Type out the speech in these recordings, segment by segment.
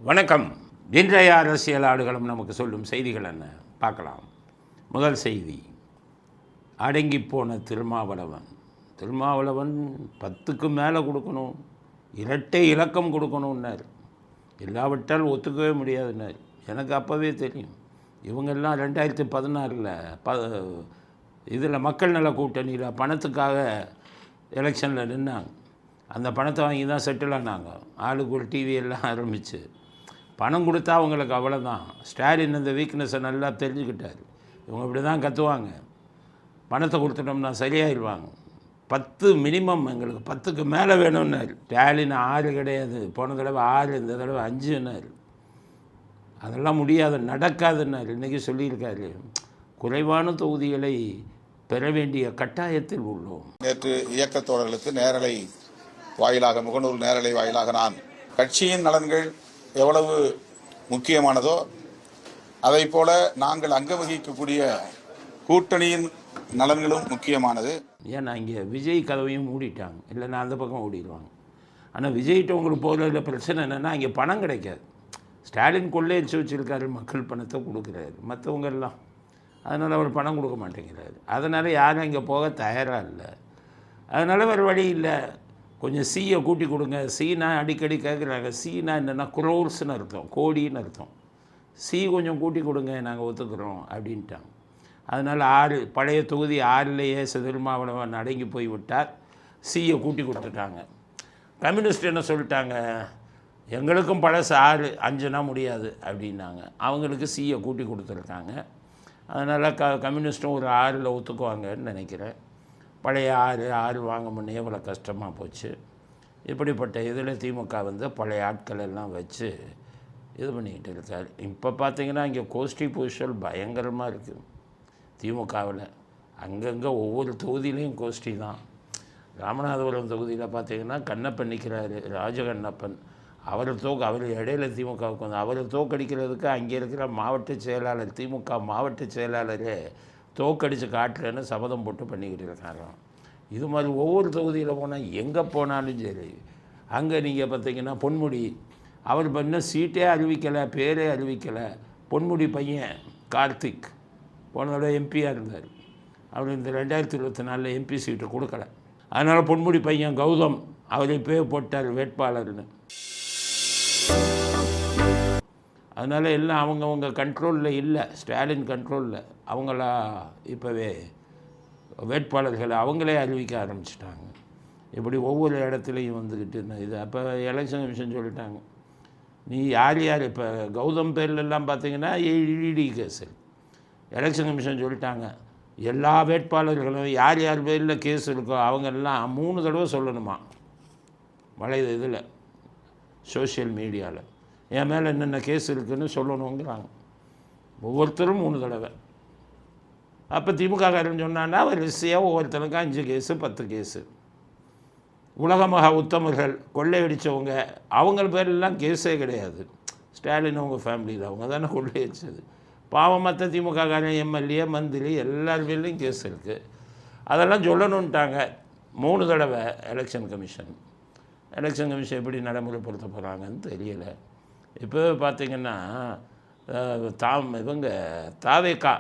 வணக்கம். இன்றைய அரசியல் ஆடுகளம் நமக்கு சொல்லும் செய்திகள் என்ன பார்க்கலாம். முதல் செய்தி, அடங்கி போன திருமாவளவன் 10க்கு மேலே கொடுக்கணும், இரட்டை இலக்கம் கொடுக்கணுன்னார். இல்லாவிட்டால் ஒத்துக்கவே முடியாதுன்னார். எனக்கு அப்போவே தெரியும். இவங்கெல்லாம் 2016 இதில் மக்கள் நல கூட்டணியில் பணத்துக்காக எலெக்ஷனில் நின்னாங்க. அந்த பணத்தை வாங்கி தான் செட்டில் ஆனாங்க. ஆளுக்கு ஒரு டிவி எல்லாம் ஆரம்பித்து பணம் கொடுத்தா அவங்களுக்கு அவ்வளோதான். ஸ்டாலின் இந்த வீக்னஸை நல்லா தெரிஞ்சுக்கிட்டார். இவங்க இப்படி தான் கற்றுவாங்க, பணத்தை கொடுத்துட்டோம்னா சரியாயிடுவாங்க. 10 மினிமம், எங்களுக்கு 10க்கு மேலே வேணும்னார். ஸ்டாலின் 6 கிடையாது, போன தடவை 6, இந்த தடவை 5ன்னார். அதெல்லாம் முடியாது, நடக்காதுன்னார். இன்றைக்கி சொல்லியிருக்காரு, குறைவான தொகுதிகளை பெற வேண்டிய கட்டாயத்தில் உள்ளோம். நேற்று இயக்கத் தோழர்களுக்கு நேரலை வாயிலாக, முகநூல் நேரலை வாயிலாக நான் கட்சியின் நலன்கள் எவ்வளவு முக்கியமானதோ அதை போல நாங்கள் அங்க வகிக்கக்கூடிய கூட்டணியின் நலன்களும் முக்கியமானது. ஏன்னா இங்கே விஜய் கதவையும் மூடிட்டாங்க, இல்லைன்னா அந்த பக்கம் ஓடிடுவாங்க. ஆனால் விஜய்கிட்ட உங்களுக்கு போகிறதுல பிரச்சனை என்னென்னா, இங்கே பணம் கிடைக்காது. ஸ்டாலின் கொள்ளையடிச்சு வச்சுருக்காரு, மக்கள் பணத்தை கொடுக்குறாரு, மற்றவங்க எல்லாம். அதனால் அவர் பணம் கொடுக்க மாட்டேங்கிறாரு. அதனால் யாரும் இங்கே போக தயாராக இல்லை. அதனால் வேறு வழி இல்லை, கொஞ்சம் சீயை கூட்டி கொடுங்க. சீனா அடிக்கடி கேட்குறாங்க. சீனா என்னென்னா குரோர்ஸ்னு அர்த்தம், கோடின்னு அர்த்தம். சி கொஞ்சம் கூட்டி கொடுங்க, நாங்கள் ஒத்துக்கிறோம் அப்படின்ட்டாங்க. அதனால் 6 பழைய தொகுதி 6லேயே திருமாவளவன் அடங்கி போய் விட்டார். சியை கூட்டி கொடுத்துட்டாங்க. கம்யூனிஸ்ட் என்ன சொல்லிட்டாங்க, எங்களுக்கும் பழசு 6, 5னா முடியாது அப்படின்னாங்க. அவங்களுக்கு சியை கூட்டி கொடுத்துருக்காங்க. அதனால் கம்யூனிஸ்ட்டும் ஒரு 6ல் ஒத்துக்குவாங்கன்னு நினைக்கிறேன். பழைய 6 வாங்க முன்னே இவ்வளோ கஷ்டமாக போச்சு. இப்படிப்பட்ட இதில் திமுக பழைய ஆட்கள் எல்லாம் வச்சு இது பண்ணிக்கிட்டு இருக்கார். இப்போ பார்த்திங்கன்னா இங்கே கோஷ்டி பூசல் பயங்கரமாக இருக்குது திமுகவில். அங்கங்கே ஒவ்வொரு தொகுதியிலையும் கோஷ்டி தான். ராமநாதபுரம் தொகுதியில் பார்த்திங்கன்னா கண்ணப்பன் நிற்கிறாரு, ராஜகண்ணப்பன். அவர் இடையில திமுகவுக்கு அவரை தோக்கடிக்கிறதுக்கு அங்கே இருக்கிற மாவட்ட செயலாளர், திமுக மாவட்ட செயலாளரே தோக்கடித்து காட்டுறேன்னு சபதம் போட்டு பண்ணிக்கிட்டு இருக்காங்க. இது மாதிரி ஒவ்வொரு தொகுதியில் போனால், எங்கே போனாலும் சரி, அங்கே நீங்கள் பார்த்தீங்கன்னா பொன்முடி, அவர் இன்னும் சீட்டே அறிவிக்கலை, பேரே அறிவிக்கலை. பொன்முடி பையன் கார்த்திக் போனதோட எம்பியாக இருந்தார். அவர் இந்த 2024 எம்பி சீட்டு கொடுக்கல. அதனால் பொன்முடி பையன் கௌதம் அவர் இப்போ போட்டார் வேட்பாளர்னு. அதனால் எல்லாம் அவங்கவுங்க கண்ட்ரோலில் இல்லை, ஸ்டாலின் கண்ட்ரோலில். அவங்களா இப்போவே வேட்பாளர்களை அவங்களே அறிவிக்க ஆரம்பிச்சிட்டாங்க. இப்படி ஒவ்வொரு இடத்துலையும் வந்துக்கிட்டு இது. அப்போ எலெக்ஷன் கமிஷன் சொல்லிட்டாங்க, நீ யார் இப்போ கௌதம் பேர்லெல்லாம் பார்த்தீங்கன்னா இடி கேஸு. எலெக்ஷன் கமிஷன் சொல்லிட்டாங்க, எல்லா வேட்பாளர்களும் யார் பேரில் கேஸ் இருக்கோ அவங்கெல்லாம் 3 தடவை சொல்லணுமா இதில் சோஷியல் மீடியாவில். என் மேலே என்னென்ன கேஸ் இருக்குதுன்னு சொல்லணுங்கிறாங்க. ஒவ்வொருத்தரும் 3 தடவை. அப்போ திமுககாரன் சொன்னான்னா வரிசையாக ஒவ்வொருத்தருக்கும் 5 கேஸு 10 கேஸு. உலக மகா உத்தமர்கள் கொள்ளையடித்தவங்க அவங்க பேரெல்லாம் கேஸே கிடையாது. ஸ்டாலின் அவங்க ஃபேமிலியில் அவங்க தானே கொள்ளையடிச்சது. பாவம் மற்ற திமுககாரன் எம்எல்ஏ மந்திரி எல்லார் பேர்லையும் கேஸ் இருக்குது. அதெல்லாம் சொல்லணுன்ட்டாங்க 3 தடவை எலெக்ஷன் கமிஷன். எலெக்ஷன் கமிஷன் எப்படி நடைமுறைப்படுத்த போகிறாங்கன்னு தெரியலை. இப்போ பார்த்திங்கன்னா தாவேக்கா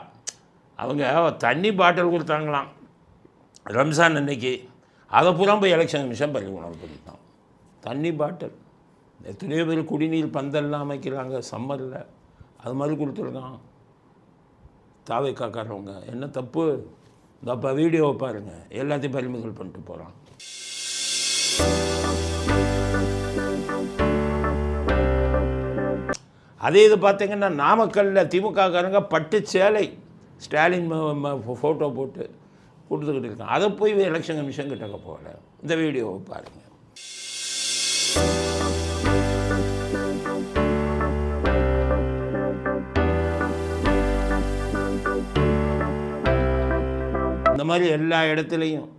அவங்க தண்ணி பாட்டில் கொடுத்தாங்களாம் ரம்ஜான் அன்னைக்கு. அதை பூரா போய் எலெக்ஷன் கமிஷன் பறிமுதல் பண்ணிட்டான். தண்ணி பாட்டில் எத்தனையோ பேர் குடிநீர் பந்தல்லாம் அமைக்கிறாங்க சம்மரில், அது மாதிரி கொடுத்துருக்கான் தாவேக்காக்காரவங்க. என்ன தப்பு? இந்த அப்போ வீடியோவை பாருங்கள், எல்லாத்தையும் பறிமுதல் பண்ணிட்டு போகிறான். அதே இது பார்த்திங்கன்னா நாமக்கல்லில் திமுககாரங்க பட்டு சேலை ஸ்டாலின் ஃபோட்டோ போட்டு கொடுத்துக்கிட்டு இருக்கான். அதை போய் எலெக்ஷன் கமிஷன் கிட்டக்க போகல. இந்த வீடியோவை பாருங்கள். இந்த மாதிரி எல்லா இடத்துலையும்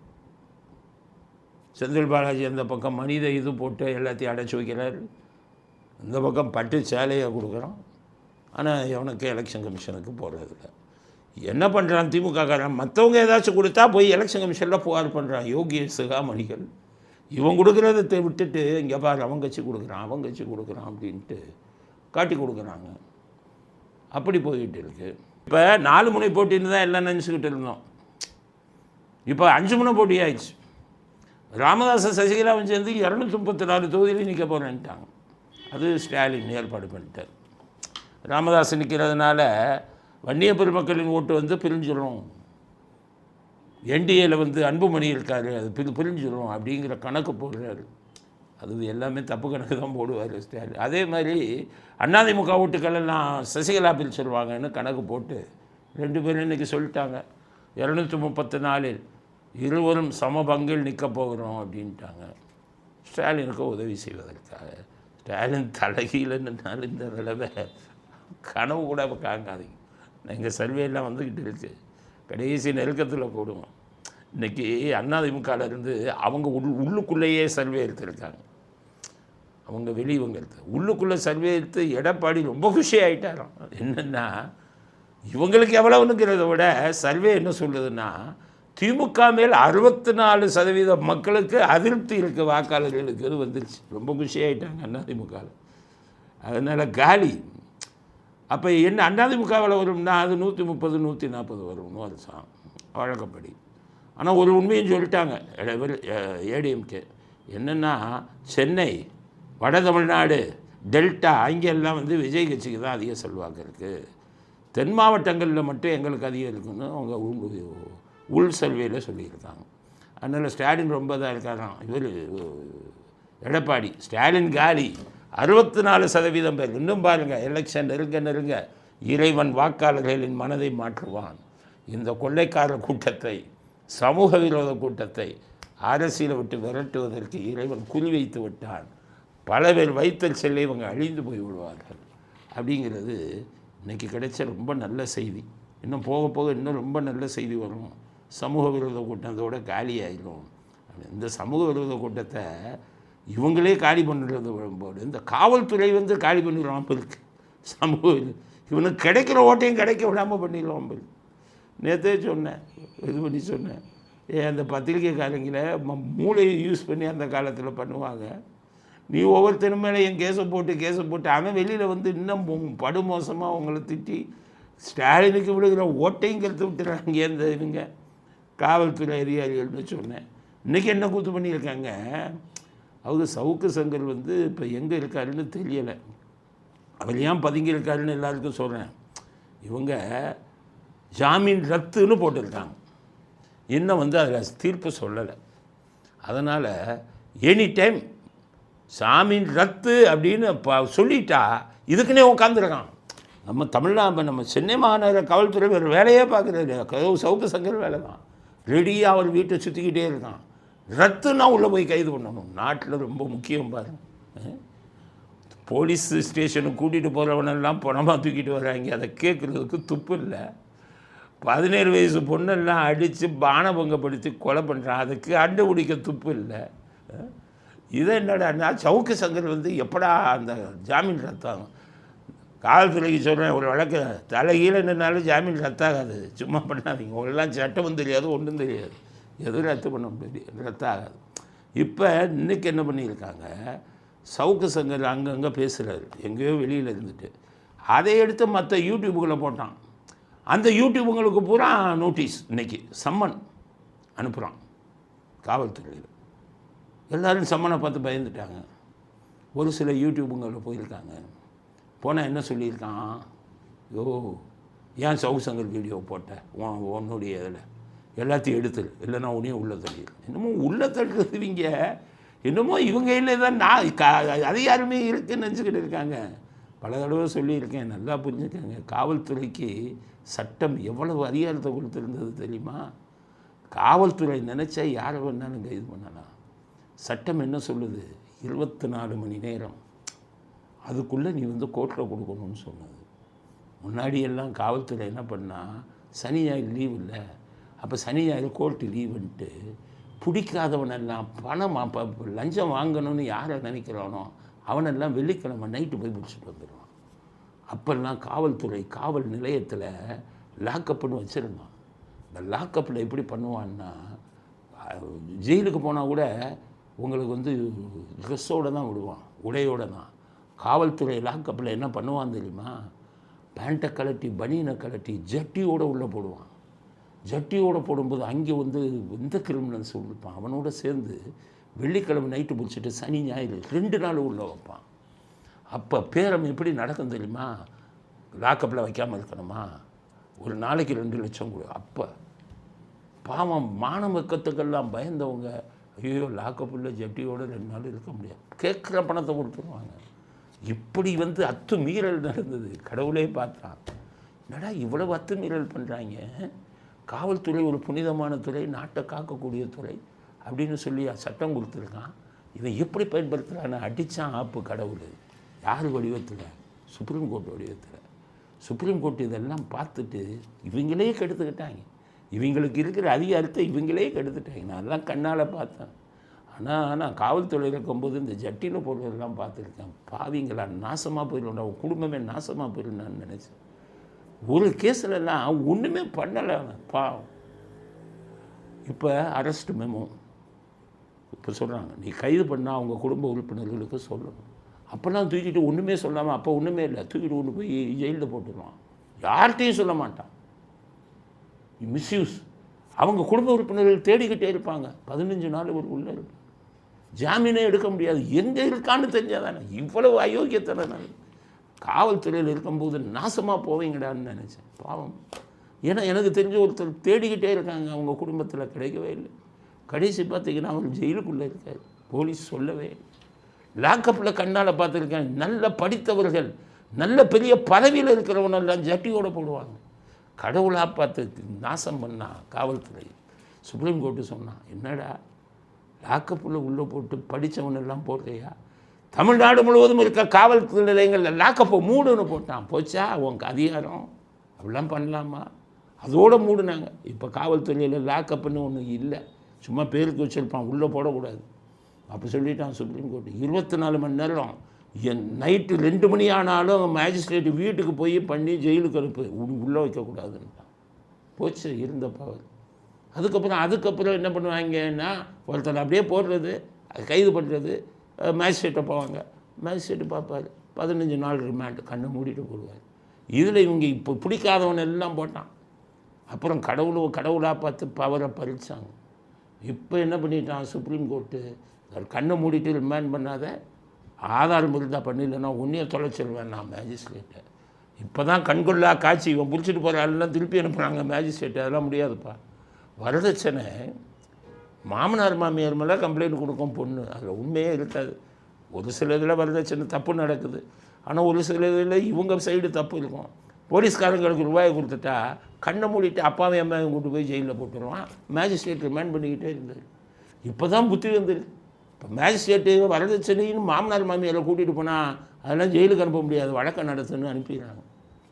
செந்தில் பாலாஜி அந்த பக்கம் மனித இது போட்டு எல்லாத்தையும் அடைச்சி வைக்கிறாரு, இந்த பக்கம் பட்டு சேலையை கொடுக்குறான். ஆனால் எவனுக்கு எலெக்ஷன் கமிஷனுக்கு போகிறதில்ல. என்ன பண்ணுறான் திமுககாரன், மற்றவங்க ஏதாச்சும் கொடுத்தா போய் எலெக்ஷன் கமிஷனில் புகார் பண்ணுறான். யோகேஷ் சிகாமணிகள் இவன் கொடுக்குறத விட்டுட்டு இங்கே பாரு அவன் கட்சி கொடுக்குறான் அப்படின்ட்டு காட்டி கொடுக்குறாங்க. அப்படி போய்கிட்டு இருக்குது. இப்போ 4 முனை போட்டின்னு தான் எல்லாம் நினச்சிக்கிட்டு இருந்தோம். இப்போ 5 முனை போட்டி ஆயிடுச்சு. ராமதாஸ் சசிகலாவும் சேர்ந்து 234 தொகுதியிலையும் நிற்க போகிறேன்ட்டாங்க. அது ஸ்டாலின் ஏற்பாடு பண்ணிட்டார். ராமதாஸ் நிற்கிறதுனால வன்னிய பெருமக்களின் ஓட்டு வந்து பிரிஞ்சிடும், என்டிஏல வந்து அன்புமணி இருக்கார், அது பிரிஞ்சிடும் அப்படிங்கிற கணக்கு போடுறாரு. அது எல்லாமே தப்பு கணக்கு தான் போடுவார் ஸ்டாலின். அதே மாதிரி அதிமுக ஓட்டுக்களெல்லாம் சசிகலா பிரிச்சிருவாங்கன்னு கணக்கு போட்டு 2 பேரும் இன்றைக்கி சொல்லிட்டாங்க, 234 இருவரும் சம பங்கில் நிற்க போகிறோம் அப்படின்ட்டாங்க. ஸ்டாலினுக்கு உதவி செய்வதற்காக. ஸ்டாலின் தலைகீழன்னாலும் இந்த நிலவை கனவு கூட காங்காதீங்க. எங்கள் சர்வேலாம் வந்துக்கிட்டு இருக்குது. கடைசி நெருக்கத்தில் போடுவோம். இன்றைக்கி அதிமுகலேருந்து அவங்க உள்ளுக்குள்ளேயே சர்வே எடுத்துருக்காங்க. அவங்க வெளியவங்க எடுத்து உள்ளுக்குள்ளே சர்வே எடுத்து எடப்பாடி ரொம்ப குஷி ஆகிட்டாராம். என்னென்னா இவங்களுக்கு எவ்வளவுங்கிறத விட சர்வே என்ன சொல்லுதுன்னா, திமுக மேல் 64% மக்களுக்கு அதிருப்தி இருக்குது, வாக்காளர்களுக்கு அது வந்துருச்சு. ரொம்ப குஷி ஆகிட்டாங்க அதிமுகவில். அதனால் காலி. அப்போ என்ன அதிமுகவில் வரும்னா அது 130 140 வரும்னு வருஷம் வழக்கப்படி. ஆனால் ஒரு உண்மையும் சொல்லிட்டாங்க ஏடிஎம்கே. என்னென்னா சென்னை, வட தமிழ்நாடு, டெல்டா அங்கெல்லாம் வந்து விஜய் கட்சிக்கு தான் அதிக செல்வாக்கு இருக்குது. தென் மாவட்டங்களில் மட்டும் எங்களுக்கு அதிகம் இருக்குன்னு அவங்க உள் சர்வேயில் சொல்லியிருக்காங்க. அதனால் ஸ்டாலின் ரொம்ப தான் இருக்காராம். இவர் எடப்பாடி ஸ்டாலின் காலி. 64% பேர். இன்னும் பாருங்கள், எலெக்ஷன் நெருங்க இறைவன் வாக்காளர்களின் மனதை மாற்றுவான். இந்த கொள்ளைக்கார கூட்டத்தை, சமூக விரோத கூட்டத்தை அரசியலை விட்டு விரட்டுவதற்கு இறைவன் குறி வைத்து விட்டான். பல பேர் வைத்தல் செல்ல இவங்க அழிந்து போய் விடுவார்கள் அப்படிங்கிறது இன்றைக்கி கிடைச்ச ரொம்ப நல்ல செய்தி. இன்னும் போக போக இன்னும் ரொம்ப நல்ல செய்தி வரும். சமூக விரோத கூட்டத்தோட காலியாயிடும். இந்த சமூக விரோத கூட்டத்தை இவங்களே காலி பண்ணுறது போது இந்த காவல்துறை வந்து காலி பண்ணிடுவான் இருக்கு. சமூக இவனுக்கு கிடைக்கிற ஓட்டையும் கிடைக்க விடாமல் பண்ணிடுவான் இருக்கு. நேற்றே சொன்னேன், இது பண்ணி சொன்னேன், அந்த பத்திரிக்கைக்காரங்களை மூளையை யூஸ் பண்ணி அந்த காலத்தில் பண்ணுவாங்க. நீ ஒவ்வொருத்தரும் மேலே என் கேஸை போட்டு அவன் வெளியில் வந்து இன்னும் படுமோசமாக அவங்கள திட்டி ஸ்டாலினுக்கு விடுகிற ஓட்டையும் கருத்து விட்டுறாங்க இந்த இவங்க காவல்துறை அதிகாரிகள்னு சொன்னேன். இன்றைக்கி என்ன கூத்து பண்ணியிருக்காங்க, அவர் சவுக்கு சங்கர் வந்து இப்போ எங்கே இருக்காருன்னு தெரியலை. அவர் ஏன் பதுங்கி இருக்காருன்னு எல்லாருக்கும் சொல்கிறேன். இவங்க ஜாமீன் ரத்துன்னு போட்டிருக்காங்க. இன்னும் வந்து அதில் தீர்ப்பு சொல்லலை. அதனால் எனி டைம் ஜாமீன் ரத்து அப்படின்னு சொல்லிட்டா இதுக்குன்னே உட்காந்துருக்கான். நம்ம சென்னை மாநகர காவல்துறை வேறு வேலையே பார்க்குறது சவுக்கு சங்கர் வேலை தான். ரெடியாக அவர் வீட்டை சுற்றிக்கிட்டே இருக்கான். ரத்துன்னா உள்ளே போய் கைது பண்ணணும். நாட்டில் ரொம்ப முக்கியம் பாருங்கள். போலீஸ் ஸ்டேஷனுக்கு கூட்டிகிட்டு போகிறவனெல்லாம் பணமாக தூக்கிட்டு வராங்க. அதை கேட்குறதுக்கு துப்பு இல்லை. 17 வயசு பொண்ணெல்லாம் அடித்து பானபங்கப்படுத்தி கொலை பண்ணுறான். அதுக்கு அண்டை பிடிக்க துப்பு இல்லை. இதை என்னடா சவுக்கு சங்கர் வந்து எப்படா அந்த ஜாமீன் ரத்தாகும். காவல்துறைக்கு சொல்கிறேன், ஒரு வழக்கு தலைகீழ நின்னாலும் ஜாமீன் ரத்தாகாது. சும்மா பண்ணாதீங்க. உங்களெல்லாம் சட்டமும் தெரியாது, ஒன்றும் தெரியாது. எதுவும் ரத்து பண்ண முடியாது, ரத்தாகாது. இப்போ இன்றைக்கி என்ன பண்ணியிருக்காங்க, சவுக்கு சங்கர் அங்கங்கே பேசுகிறாரு, எங்கேயோ வெளியில் இருந்துட்டு. அதை எடுத்து மற்ற யூடியூப்புகளை போட்டான். அந்த யூடியூப்புங்களுக்கு பூரா நோட்டீஸ் இன்றைக்கி சம்மன் அனுப்புகிறான் காவல்துறையில். எல்லோரும் சம்மனை பார்த்து பயந்துட்டாங்க. ஒரு சில யூடியூப்புங்களில் போயிருக்காங்க. போனால் என்ன சொல்லியிருக்கான், ஏன் சவுக்கு சங்கர் வீடியோ போட்ட உன்னுடைய இதில் எல்லாத்தையும் எடுத்துரு, இல்லைன்னா உன்னையும் உள்ள தள்ளிடு. இன்னமும் உள்ள தள்ளுறதுவீங்க, இன்னமும் இவங்க இல்லை தான் நான் அதிகாரமே இருக்குன்னு நினச்சிக்கிட்டு இருக்காங்க. பல தடவை சொல்லியிருக்கேன், நல்லா புரிஞ்சுக்கங்க. காவல்துறைக்கு சட்டம் எவ்வளவு அதிகாரத்தை கொடுத்துருந்தது தெரியுமா? காவல்துறை நினச்சா யாரை வேணாலும் கைது பண்ணலாம். சட்டம் என்ன சொல்லுது, 24 மணி நேரம் அதுக்குள்ளே நீ வந்து கோர்ட்டில் கொடுக்கணும்னு சொன்னது. முன்னாடியெல்லாம் காவல்துறை என்ன பண்ணால், சனி ஞாயிறு லீவ் இல்லை, அப்போ சனி ஞாயிறு கோர்ட்டு லீவுன்ட்டு பிடிக்காதவனெல்லாம் பணம் லஞ்சம் வாங்கணும்னு யாரை நினைக்கிறானோ அவனெல்லாம் வெள்ளிக்கிழமை நைட்டு போய் பிடிச்சிட்டு வந்துடுவான். அப்போல்லாம் காவல்துறை காவல் நிலையத்தில் லாக்கப்புன்னு வச்சுருந்தான். இந்த லாக்கப்பில் எப்படி பண்ணுவான்னா, ஜெயிலுக்கு போனால் கூட உங்களுக்கு வந்து ட்ரெஸ்ஸோடு தான் விடுவான், உடையோடு தான். காவல்துறை லாக்கப்பில் என்ன பண்ணுவான் தெரியுமா? பேண்ட்டை கழட்டி பனியனை கழட்டி ஜட்டியோடு உள்ளே போடுவான். ஜட்டியோடு போடும்போது அங்கே வந்து எந்த கிரிமினல்ஸ் இருப்பான் அவனோட சேர்ந்து வெள்ளிக்கிழமை நைட்டு முடிச்சுட்டு சனி ஞாயிறு 2 நாள் உள்ளே வைப்பான். அப்போ பேரம் எப்படி நடக்கும் தெரியுமா? லாக்கப்பில் வைக்காமல் இருக்கணுமா? ஒரு நாளைக்கு 2 லட்சம் கொடு. அப்போ பாவம் மானவக்கத்துக்கெல்லாம் பயந்தவங்க, ஐயோ லாக்கப்பில் ஜட்டியோடு 2 நாள் இருக்க முடியாது, கேட்குற பணத்தை கொடுத்துருவாங்க. இப்படி வந்து அத்துமீறல் நடந்தது. கடவுளே பார்த்தான், என்னடா இவ்வளவு அத்துமீறல் பண்ணுறாங்க, காவல்துறை ஒரு புனிதமான துறை, நாட்டை காக்கக்கூடிய துறை அப்படின்னு சொல்லி சட்டம் கொடுத்துருக்கான், இதை எப்படி பயன்படுத்துகிறான்னு அடித்தான் ஆப்பு கடவுள். யார் வடிவத்தில்? சுப்ரீம் கோர்ட் வடிவத்தில். சுப்ரீம் கோர்ட் இதெல்லாம் பார்த்துட்டு இவங்களே கெடுத்துக்கிட்டாங்க. இவங்களுக்கு இருக்கிற அதிகாரத்தை இவங்களே கெடுத்துட்டாங்க. நான் அதெல்லாம் கண்ணால் பார்த்தேன். ஆனால் காவல்துறையில் இருக்கும்போது இந்த ஜட்டியில் போடுறதெல்லாம் பார்த்துருக்கேன். பாவிங்களா நாசமாக போயிடும், அவன் குடும்பமே நாசமாக போயிடும் நான் நினச்சேன். ஒரு கேஸ்லலாம் ஒன்றுமே பண்ணலை பாவம். இப்போ அரெஸ்ட் மெமோ இப்போ சொல்கிறாங்க, நீ கைது பண்ணால் அவங்க குடும்ப உறுப்பினர்களுக்கு சொல்லணும். அப்போல்லாம் தூக்கிட்டு ஒன்றுமே சொல்லாமல், அப்போ ஒன்றுமே இல்லை, தூக்கிட்டு கொண்டு போய் ஜெயிலில் போட்டுருவான். யார்கிட்டையும் சொல்ல மாட்டான். மிஸ்யூஸ். அவங்க குடும்ப உறுப்பினர்கள் தேடிக்கிட்டே இருப்பாங்க. 15 நாள் ஒரு உள்ளே இருப்பாங்க. ஜாமீனே எடுக்க முடியாது. எங்கே இருக்கான்னு தெரிஞ்சாதானே. இவ்வளவு அயோக்கியத்தனை நான் காவல்துறையில் இருக்கும்போது நாசமாக போவீங்கடான்னு நினச்சேன். பாவம். ஏன்னா எனக்கு தெரிஞ்ச ஒருத்தர் தேடிக்கிட்டே இருக்காங்க, அவங்க குடும்பத்தில் கிடைக்கவே இல்லை. கடைசி பார்த்திங்கன்னா அவர் ஜெயிலுக்குள்ளே இருக்கார். போலீஸ் சொல்லவே இல்லை. லாக்கப்பில் கண்ணால் பார்த்துருக்கேன். நல்ல படித்தவர்கள், நல்ல பெரிய பதவியில் இருக்கிறவனெல்லாம் ஜட்டியோடு போடுவாங்க. கடவுளாக பார்த்து நாசம் பண்ணா காவல்துறை. சுப்ரீம் கோர்ட்டு சொன்னான், என்னடா லாக்கப்பில் உள்ளே போட்டு படித்தவனெல்லாம் போடுறியா? தமிழ்நாடு முழுவதும் இருக்க காவல்துறை நிலையங்களில் லாக்கப்பை மூடுன்னு போட்டான். போச்சா உங்க அதிகாரம்? அப்படிலாம் பண்ணலாமா? அதோடு மூடுனாங்க. இப்போ காவல்துறையில் லாக்கப்புன்னு ஒன்று இல்லை, சும்மா பேருக்கு வச்சுருப்பான், உள்ளே போடக்கூடாது அப்படி சொல்லிட்டான் சுப்ரீம் கோர்ட்டு. 24 மணி நேரம் நைட்டு 2 மணி ஆனாலும் மேஜிஸ்ட்ரேட்டு வீட்டுக்கு போய் பண்ணி ஜெயிலுக்கு அனுப்பு, உள்ளே வைக்கக்கூடாதுன்ட்டான். போச்சு இருந்த பவர். அதுக்கப்புறம் என்ன பண்ணுவாங்கன்னா, ஒருத்தர் அப்படியே போடுறது, கைது பண்ணுறது, மேஜிஸ்ட்ரேட்டை போவாங்க. மேஜிஸ்ட்ரேட்டு பார்ப்பார், 15 நாள் ரிமாண்ட், கண்ணை மூடிட்டு போடுவார். இதில் இவங்க இப்போ பிடிக்காதவன் எல்லாம் போட்டான். அப்புறம் கடவுளாக பார்த்து பவரை பறிச்சாங்க. இப்போ என்ன பண்ணிட்டான் சுப்ரீம் கோர்ட்டு, கண்ணை மூடிட்டு ரிமாண்ட் பண்ணாத, ஆதாரம் இருந்தால் பண்ணிடலன்னா உன்னையே தொலைச்சிருவேன் நான் மேஜிஸ்ட்ரேட்டை. இப்போ தான் கண்கொள்ளா காட்சி, இவன் பிடிச்சிட்டு போகிற ஆளெல்லாம் திருப்பி அனுப்புகிறாங்க மேஜிஸ்ட்ரேட்டு. அதெல்லாம் முடியாதுப்பா. வரதட்சணை மாமனார் மாமியார் மேலே கம்ப்ளைண்ட் கொடுக்கும் பொண்ணு, அதில் உண்மையே இருக்காது. ஒரு சில இதில் வரதட்சணை தப்பு நடக்குது, ஆனால் ஒரு சில இதில் இவங்க சைடு தப்பு இருக்கும். போலீஸ்காரங்களுக்கு ரூபாயை கொடுத்துட்டா கண்ணை மூடிட்டு அப்பாவையும் அம்மாவையும் கூட்டு போய் ஜெயிலில் போட்டுருவான். மேஜிஸ்ட்ரேட் ரிமாண்ட் பண்ணிக்கிட்டே இருந்தார். இப்போ தான் புத்தி வந்துருக்கு. இப்போ மேஜிஸ்ட்ரேட்டு வரதட்சணைன்னு மாமனார் மாமியாரை கூட்டிகிட்டு போனால் அதெல்லாம் ஜெயிலுக்கு அனுப்ப முடியாது, வழக்கம் நடத்துன்னு அனுப்பிடுறாங்க.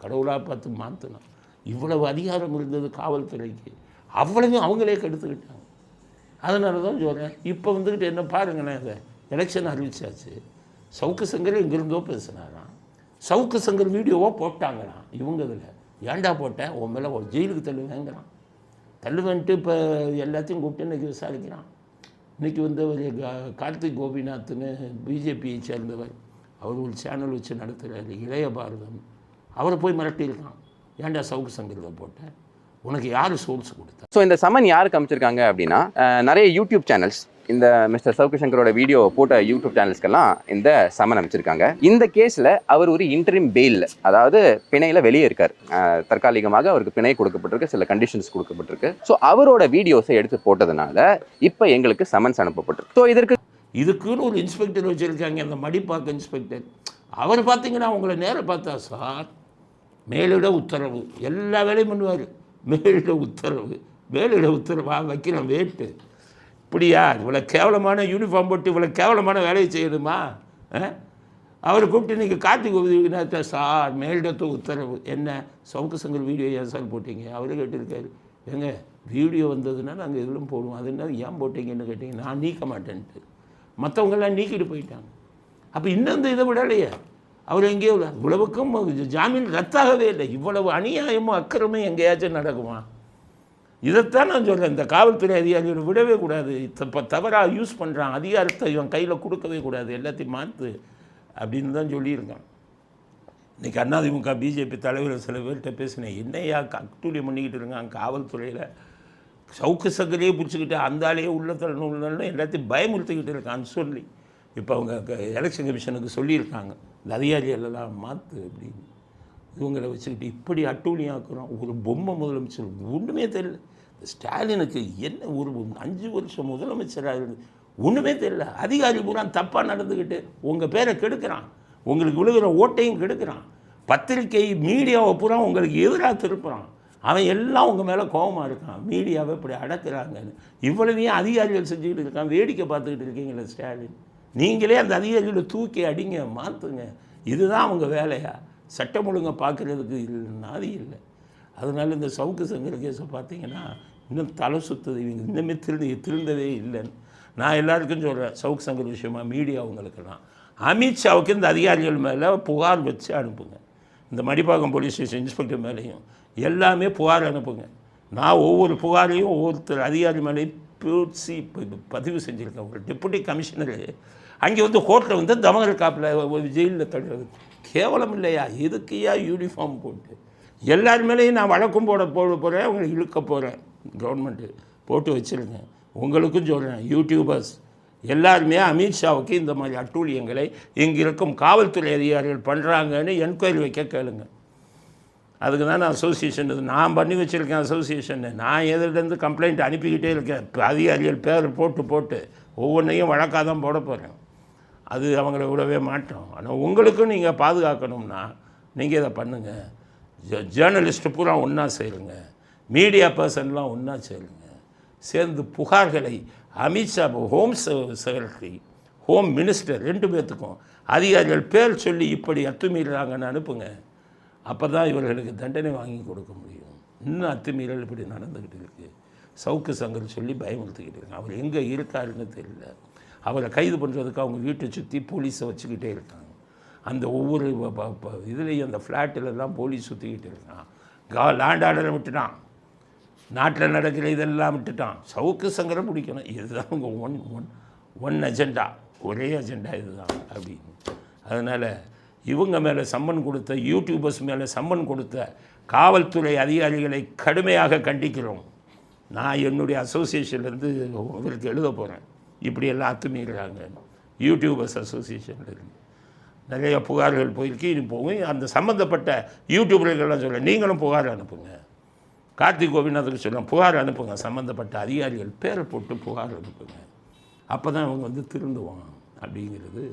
கடவுளாக பார்த்து மாற்றணும். இவ்வளவு அதிகாரம் இருந்தது காவல்துறைக்கு, அவ்வளவும் அவங்களே கெடுத்துக்கிட்டாங்க. அதனால தான் சொல்கிறேன். இப்போ வந்துக்கிட்டு என்ன பாருங்கண்ணே, இதை எலெக்ஷன் அறிவிச்சாச்சு. சவுக்கு சங்கர் எங்கிருந்தோ பேசுனாராம். சவுக்கு சங்கர் வீடியோவோ போட்டாங்களாம் இவங்க. இதில் ஏன்டா போட்டேன், உன் மேலே ஒரு ஜெயிலுக்கு தள்ளுவேங்கிறான். தள்ளுவேன்ட்டு இப்போ எல்லாத்தையும் கூப்பிட்டு இன்றைக்கி விசாரிக்கிறான். இன்றைக்கி வந்து ஒரு கார்த்திக் கோபிநாத்னு பிஜேபியை சேர்ந்தவர், அவர் ஒரு சேனல் வச்சு நடத்துகிறாரு, இளைய பாரதம். அவரை போய் மிரட்டியிருக்கான், ஏன்டா சவுக்கு சங்கரில் போட்டேன், உனக்கு யார் சோர்ஸ் கொடுத்தா? ஸோ இந்த சமன் யாருக்கு அமைச்சிருக்காங்க அப்படின்னா, நிறைய யூடியூப் சேனல்ஸ், இந்த மிஸ்டர் சவுக்கு சங்கரோட வீடியோ போட்ட யூடியூப் சேனல்ஸ்க்கெல்லாம் இந்த சமன் அமைச்சிருக்காங்க. இந்த கேஸில் அவர் ஒரு இன்டரிம் பெயில், அதாவது பிணையில் வெளியே இருக்கார். தற்காலிகமாக அவருக்கு பிணை கொடுக்கப்பட்டிருக்கு, சில கண்டிஷன்ஸ் கொடுக்கப்பட்டிருக்கு. ஸோ அவரோட வீடியோஸை எடுத்து போட்டதுனால இப்போ எங்களுக்கு சமன்ஸ் அனுப்பப்பட்டிருக்கு. ஸோ இதுக்குன்னு ஒரு இன்ஸ்பெக்டர் வச்சுருக்காங்க, அந்த மடிப்பாக்க இன்ஸ்பெக்டர். அவர் பார்த்தீங்கன்னா உங்களை நேராக பார்த்தா, சார் மேலிட உத்தரவு, எல்லா வேலையும் பண்ணுவார். மேலிட உத்தரவு, மேலிட உத்தரவா வைக்கிறேன் வேட்டு, இப்படியா இவ்வளோ கேவலமான யூனிஃபார்ம் போட்டு இவ்வளோ கேவலமான வேலையை செய்யணுமா? அவர் கூப்பிட்டு இன்றைக்கி கார்த்திக் கோபிநாத், சார் மேலிடத்து உத்தரவு, என்ன சவுக்கு சங்கர் வீடியோ ஏன் சார் போட்டீங்க? அவரு கேட்டிருக்காரு, ஏங்க வீடியோ வந்ததுன்னா நாங்கள் இதிலும் போடுவோம், அது என்ன ஏன் போட்டீங்கன்னு கேட்டீங்க. நான் நீக்க மாட்டேன்ட்டு, மற்றவங்கெல்லாம் நீக்கிட்டு போயிட்டாங்க. அப்போ இன்னும் இந்த இதை விடலையே, அவர் எங்கேயோ இவ்வளவுக்கும் ஜாமீன் ரத்தாகவே இல்லை. இவ்வளவு அநியாயமும் அக்கிரமும் எங்கேயாச்சும் நடக்குமா? இதைத்தான் நான் சொல்கிறேன். இந்த காவல்துறை அதிகாரிகளை விடவே கூடாது. இப்போ தவறாக யூஸ் பண்ணுறான் அதிகாரத்தை, இவன் கையில் கொடுக்கவே கூடாது. எல்லாத்தையும் மாற்று அப்படின்னு தான் சொல்லியிருக்கான். இன்றைக்கி அதிமுக பிஜேபி தலைவர் சில பேர்கிட்ட பேசினேன், என்னையா அட்டூழியம் பண்ணிக்கிட்டு இருக்கான் காவல்துறையில், சவுக்கு சங்கரையே பிடிச்சிக்கிட்டு அந்த ஆளையே உள்ளத்தள்ளணும் எல்லாத்தையும் பயமுறுத்திக்கிட்டு இருக்கான்னு சொல்லி இப்போ அவங்க எலெக்ஷன் கமிஷனுக்கு சொல்லியிருக்காங்க, இந்த அதிகாரிகளெல்லாம் மாற்று அப்படின்னு. இவங்களை வச்சுக்கிட்டு இப்படி அட்டூழியம் ஆக்குறோம். ஒரு பொம்மை முதலமைச்சர் ஒன்றுமே தெரியல. ஸ்டாலினுக்கு என்ன ஒரு 5 வருஷம் முதலமைச்சராக இருந்து ஒன்றுமே தெரியல. அதிகாரி பூரா தப்பாக நடந்துக்கிட்டு உங்கள் பேரை கெடுக்கிறான், உங்களுக்கு விழுகிற ஓட்டையும் கெடுக்கிறான், பத்திரிகை மீடியாவை பூரா உங்களுக்கு எதிராக திருப்புறான். அவன் எல்லாம் உங்கள் மேலே கோபமாக இருக்கான், மீடியாவை இப்படி அடக்கிறாங்கன்னு. இவ்வளவையும் அதிகாரிகள் செஞ்சுக்கிட்டு இருக்கான், வேடிக்கை பார்த்துக்கிட்டு இருக்கீங்களே ஸ்டாலின். நீங்களே அந்த அதிகாரிகளை தூக்கி அடிங்க, மாற்றுங்க. இதுதான் அவங்க வேலையா? சட்டம் ஒழுங்கை பார்க்குறதுக்கு நாதி இல்லை. அதனால இந்த சவுக்கு சங்கர் கேஸை பார்த்தீங்கன்னா இன்னும் தலை சுற்றுது. இவங்க இன்னுமே திருந்தவே இல்லைன்னு நான் எல்லாருக்கும் சொல்கிறேன். சவுக்கு சங்கர் விஷயமா மீடியாவுங்களுக்கெல்லாம் அமித்ஷாவுக்கு இந்த அதிகாரிகள் மேலே புகார் வச்சு அனுப்புங்க. இந்த மடிப்பாக்கம் போலீஸ் ஸ்டேஷன் இன்ஸ்பெக்டர் மேலேயும் எல்லாமே புகார் அனுப்புங்க. நான் ஒவ்வொரு புகாரையும் ஒவ்வொருத்தர் அதிகாரி மேலேயும் பேசி பதிவு செஞ்சுருக்கேன். ஒரு டெப்புட்டி கமிஷனரு அங்கே வந்து கோர்ட்டில் வந்து தமகர் காப்பில் ஜெயிலில் தடுறது கேவலம் இல்லையா? எதுக்கையா யூனிஃபார்ம் போட்டு எல்லார் மேலேயும் நான் வழக்கம் போட போகிறேன், அவங்களை இழுக்க போகிறேன். கவர்மெண்ட்டு போட்டு வச்சுருக்கேன். உங்களுக்கும் சொல்கிறேன், யூடியூபர்ஸ் எல்லாருமே அமித்ஷாவுக்கு இந்த மாதிரி அட்டூழியங்களை இங்கே இருக்கும் காவல்துறை அதிகாரிகள் பண்ணுறாங்கன்னு என்கொயரி வைக்க கேளுங்க. அதுக்கு தான் நான் அசோசியேஷன் நான் பண்ணி வச்சுருக்கேன். அசோசியேஷன்னு நான் எதிலேருந்து கம்ப்ளைண்ட் அனுப்பிக்கிட்டே இருக்கேன். இப்போ அதிகாரிகள் பேர் போட்டு ஒவ்வொன்றையும் வழக்காக தான் போட போகிறேன். அது அவங்கள விடவே மாட்டோம். ஆனால் உங்களுக்கும் நீங்கள் பாதுகாக்கணும்னா நீங்கள் இதை பண்ணுங்கள். ஜேர்னலிஸ்ட்டு பூரா ஒன்றா சேருங்க, மீடியா பர்சன்லாம் ஒன்றா சேருங்க. சேர்ந்து புகார்களை Amit Shah home secretary, home minister 2 பேர்த்துக்கும் அதிகாரிகள் பேர் சொல்லி இப்படி அத்துமீறாங்கன்னு அனுப்புங்க. அப்போ தான் இவர்களுக்கு தண்டனை வாங்கி கொடுக்க முடியும். இன்னும் அத்துமீறல் இப்படி நடந்துக்கிட்டு இருக்குது. சவுக்கு சங்கர் சொல்லி பயமுறுத்திக்கிட்டு இருக்காங்க. அவர் எங்கே இருக்காருன்னு தெரியல. அவரை கைது பண்ணுறதுக்கு அவங்க வீட்டை சுற்றி போலீஸை வச்சுக்கிட்டே இருக்காங்க. அந்த ஒவ்வொரு இதுலேயும் அந்த ஃப்ளாட்டிலெல்லாம் போலீஸ் சுற்றிக்கிட்டு இருக்கான். லேண்ட் ஆர்டரை விட்டுட்டான், நாட்டில் நடக்கிற இதெல்லாம் விட்டுட்டான். சவுக்கு சங்கரை பிடிக்கணும். இதுதான் அவங்க ஒன் அஜெண்டா, ஒரே அஜெண்டா இதுதான் அப்படின்னு. அதனால் இவங்க மேலே சம்மன் கொடுத்த யூடியூபர்ஸ் மேலே சம்மன் கொடுத்த காவல்துறை அதிகாரிகளை கடுமையாக கண்டிக்கிறோம். நான் என்னுடைய அசோசியேஷன்லேருந்து இவருக்கு எழுத போகிறேன், இப்படியெல்லாம் அத்துமீறாங்க. யூடியூபர்ஸ் அசோசியேஷன்லேருந்து நிறைய புகார்கள் போயிருக்கு, இனி போகும். அந்த சம்மந்தப்பட்ட யூடியூபர்கள்லாம் சொல்கிறேன், நீங்களும் புகார் அனுப்புங்க. கார்த்திக் கோபிநாத்துக்கு சொல்கிறேன், புகார் அனுப்புங்க. சம்மந்தப்பட்ட அதிகாரிகள் பேரை போட்டு புகார் அனுப்புங்க. அப்போ தான் அவங்க வந்து திருந்துவான் அப்படிங்கிறது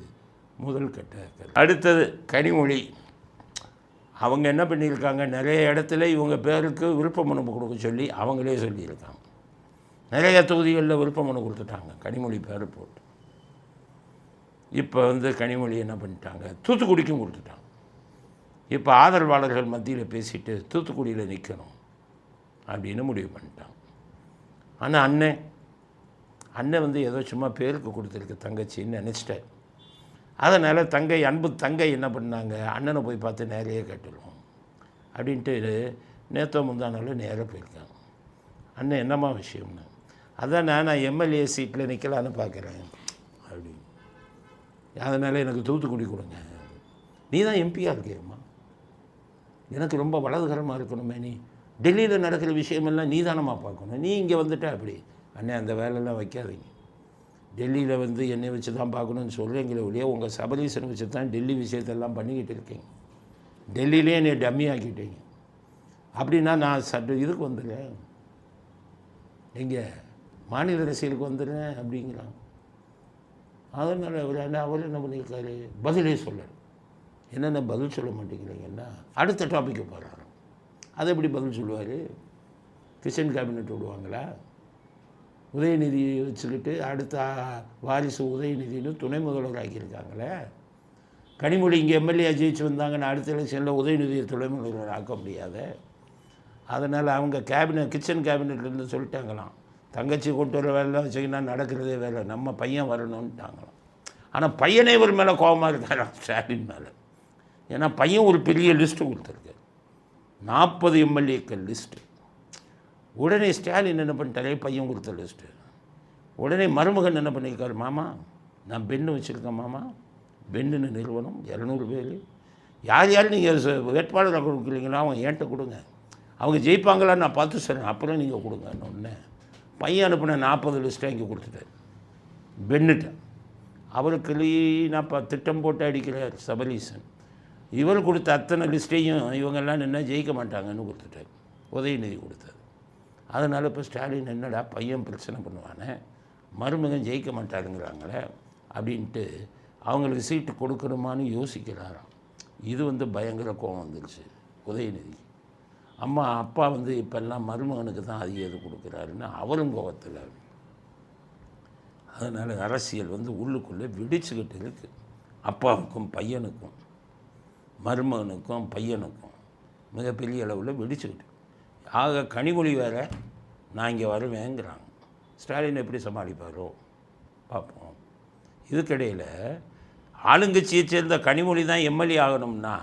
முதல் கட்ட. அடுத்தது கனிமொழி. அவங்க என்ன பண்ணியிருக்காங்க, நிறைய இடத்துல இவங்க பேருக்கு விருப்ப மனு கொடுக்க சொல்லி அவங்களே சொல்லியிருக்காங்க. நிறைய தொகுதிகளில் விருப்ப மனு கொடுத்துட்டாங்க கனிமொழி பேரை போட்டு. இப்போ வந்து கனிமொழி என்ன பண்ணிட்டாங்க, தூத்துக்குடிக்கும் கொடுத்துட்டாங்க. இப்போ ஆதரவாளர்கள் மத்தியில் பேசிட்டு தூத்துக்குடியில் நிற்கணும் அப்படின்னு முடிவு பண்ணிட்டாங்க. ஆனால் அண்ணன் வந்து ஏதோ சும்மா பேருக்கு கொடுத்துருக்கு தங்கச்சின்னு நினச்சிட்டார். அதனால் அன்பு தங்கை என்ன பண்ணாங்க, அண்ணனை போய் பார்த்து நேரையே கேட்டுருவோம் அப்படின்ட்டு நேற்று முந்தானாலும் நேராக போயிருக்காங்க. அண்ணன் என்னம்மா விஷயம்னு, அதான் நான் எம்எல்ஏ சீட்டில் நிற்கலான்னு பார்க்குறேன் அப்படின்னு. அதனால் எனக்கு தூத்துக்குடி கொடுங்க. நீ தான் எம்பியாக இருக்கியம்மா, எனக்கு ரொம்ப வலதுகரமாக இருக்கணுமே, நீ டெல்லியில் நடக்கிற விஷயமெல்லாம் நீ தானம்மா பார்க்கணும், நீ இங்கே வந்துட்ட அப்படி. அண்ணே அந்த வேலையெல்லாம் வைக்காதீங்க, டெல்லியில் வந்து என்னை வச்சு தான் பார்க்கணுன்னு சொல்கிறீங்களே ஒழிய உங்கள் சபரீசனை வச்சு தான் டெல்லி விஷயத்தெல்லாம் பண்ணிக்கிட்டு இருக்கீங்க. டெல்லியிலே என்னை டம்மி ஆக்கிட்டீங்க. அப்படின்னா நான் இதுக்கு வந்துடுறேன், எங்கே மாநில அரசியலுக்கு வந்துடுறேன் அப்படிங்கிறான். அதனால் அவர் என்ன பண்ணியிருக்காரு, பதிலே சொல்லணும். என்னென்ன பதில் சொல்ல மாட்டேங்கிறீங்கன்னா அடுத்த டாப்பிக்கு போகிறாரு. அதை எப்படி பதில் சொல்லுவார்? கிச்சன் கேபினெட் விடுவாங்களா? உதயநிதியை வச்சுக்கிட்டு அடுத்த வாரிசு உதயநிதினு துணை முதல்வர் ஆக்கியிருக்காங்களே. கனிமொழி இங்கே எம்எல்ஏ ஜெயிச்சு வந்தாங்கன்னா அடுத்த எலெக்ஷனில் உதயநிதியை துணை முதல்வர் ஆக்க முடியாது. அதனால் அவங்க கிச்சன் கேபினெட்லேருந்து சொல்லிட்டாங்களாம், தங்கச்சி கொண்டு வர வேலை வச்சிங்கன்னா நடக்கிறதே வேலை, நம்ம பையன் வரணும்ட்டாங்களாம். ஆனால் பையனே ஒரு மேலே கோபமாக இருக்காராம் ஸ்டாலின் மேலே. ஏன்னா பையன் ஒரு பெரிய லிஸ்ட்டு கொடுத்துருக்கு, 40 எம்எல்ஏக்கள் லிஸ்ட்டு. உடனே ஸ்டாலின் என்ன பண்ணிட்டாரே, பையன் கொடுத்த லிஸ்ட்டு. உடனே மருமகன் என்ன பண்ணியிருக்காரு, மாமா நான் பெண்ணு வச்சுருக்கேன் மாமா, பென்னு நிறுவனம் 200 பேர். யார் யார் நீங்கள் வேட்பாளரை கொடுக்குறீங்களா அவங்க என்கிட்ட கொடுங்க, அவங்க ஜெயிப்பாங்களான்னு நான் பார்த்து சொல்கிறேன், அப்புறம் நீங்கள் கொடுங்கன்னு ஒன்று. பையன் அனுப்பின 40 லிஸ்ட்டை இங்கே கொடுத்துட்டார் பென்னுட்ட. அவருக்கு நான் இப்போ திட்டம் போட்டு அடிக்கிறார் சபரீசன். இவர் கொடுத்த அத்தனை லிஸ்ட்டையும் இவங்கெல்லாம் நின்னா ஜெயிக்க மாட்டாங்கன்னு கொடுத்துட்டார், உதயநிதி கொடுத்தார். அதனால் இப்போ ஸ்டாலின் என்னடா பையன் பிரச்சனை பண்ணுவானே, மருமகன் ஜெயிக்க மாட்டாருங்கிறாங்களே அப்படின்ட்டு அவங்களுக்கு சீட்டு கொடுக்கணுமான்னு யோசிக்கிறாராம். இது பயங்கர கோபம் வந்துருச்சு உதயநிதி. அப்பா இப்போல்லாம் மருமகனுக்கு தான் அதிகம் இது கொடுக்குறாருன்னு அவரும் கோபத்தில். அதனால் அரசியல் உள்ளுக்குள்ளே வெடிச்சுக்கிட்டு இருக்குது. அப்பாவுக்கும் பையனுக்கும், மருமகனுக்கும் பையனுக்கும் மிகப்பெரிய அளவில் வெடிச்சுக்கிட்டு. ஆக கனிமொழி வேறு நான் இங்கே வருவேங்கிறாங்க. ஸ்டாலின் எப்படி சமாளிப்பாரோ பார்ப்போம். இதுக்கிடையில் ஆளுங்கட்சியை சேர்ந்த கனிமொழி தான் எம்எல்ஏ ஆகணும்னா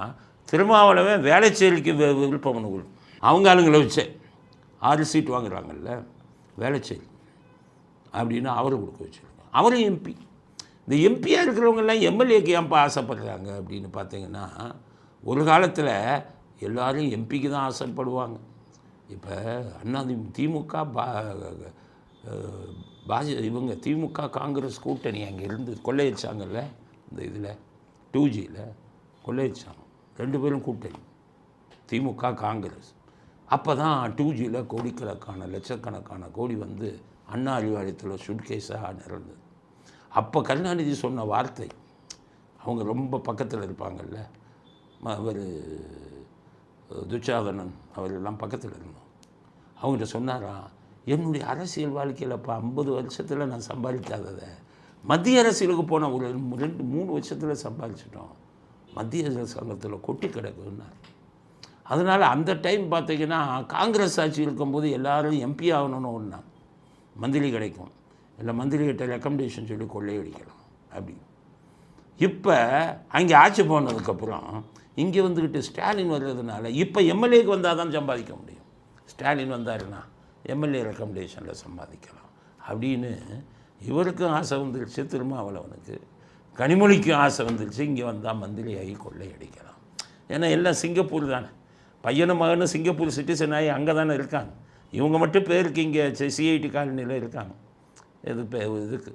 திருமாவளவன் வேலைச்சேரிக்கு விருப்பம் கொடுக்கும். அவங்க ஆளுங்களை வச்சு 6 சீட் வாங்குறாங்கல்ல வேலைச்சேரி அப்படின்னு அவரை கொடுக்க வச்சுருக்காங்க. அவரும் எம்பி. இந்த எம்பியாக இருக்கிறவங்கெல்லாம் எம்எல்ஏக்கு ஏன்ப்பா ஆசைப்படுறாங்க அப்படின்னு பார்த்தீங்கன்னா, ஒரு காலத்தில் எல்லோரும் எம்பிக்கு தான் ஆசைப்படுவாங்க. இப்போ திமுக இவங்க திமுக காங்கிரஸ் கூட்டணி அங்கே இருந்து கொள்ளையடிச்சாங்கல்ல, இந்த இதில் 2Gயில் கொள்ளையடிச்சாங்க 2 பேரும் கூட்டணி திமுக காங்கிரஸ். அப்போ தான் 2Gயில் கோடிக்கணக்கான லட்சக்கணக்கான கோடி அண்ணா அறிவாலயத்தில் சுட்கேஸாக நிறந்தது. அப்போ கருணாநிதி சொன்ன வார்த்தை, அவங்க ரொம்ப பக்கத்தில் இருப்பாங்கள்ல, அவர் துச்சாதனன் அவரெல்லாம் பக்கத்தில் இருந்தோம். அவங்ககிட்ட சொன்னாராம், என்னுடைய அரசியல் வாழ்க்கையில் இப்போ 50 வருஷத்தில் நான் சம்பாதிக்காததை மத்திய அரசியலுக்கு போன ஒரு 2-3 வருஷத்தில் சம்பாதிச்சிட்டோம், மத்திய அரசாங்கத்தில் கொட்டி கிடக்குன்னார். அதனால் அந்த டைம் பார்த்திங்கன்னா காங்கிரஸ் ஆட்சி இருக்கும்போது எல்லோரும் எம்பி ஆகணும்னு ஒன்றா மந்திரி கிடைக்கும், இல்லை மந்திரிகிட்ட ரெக்கமெண்டேஷன் சொல்லி கொள்ளையடிக்கலாம் அப்படி. இப்போ அங்கே ஆட்சி போனதுக்கப்புறம் இங்கே வந்துக்கிட்டு ஸ்டாலின் வர்றதுனால இப்போ எம்எல்ஏக்கு வந்தால் தான் சம்பாதிக்க முடியும். ஸ்டாலின் வந்தாருன்னா எம்எல்ஏ ரெக்கமெண்டேஷனில் சம்பாதிக்கலாம் அப்படின்னு இவருக்கும் ஆசை வந்துருச்சு, திருமாவளவனுக்கு. கனிமொழிக்கும் ஆசை வந்துருச்சு, இங்கே வந்தால் மந்திரியாகி கொள்ளையடிக்கலாம். ஏன்னா எல்லாம் சிங்கப்பூர் தானே, பையனும் மகனும் சிங்கப்பூர் சிட்டிசன் ஆகி அங்கே தானே இருக்காங்க. இவங்க மட்டும் பேருக்கு இங்கே சிஐடி காலனியில் இருக்காங்க இதுக்கு.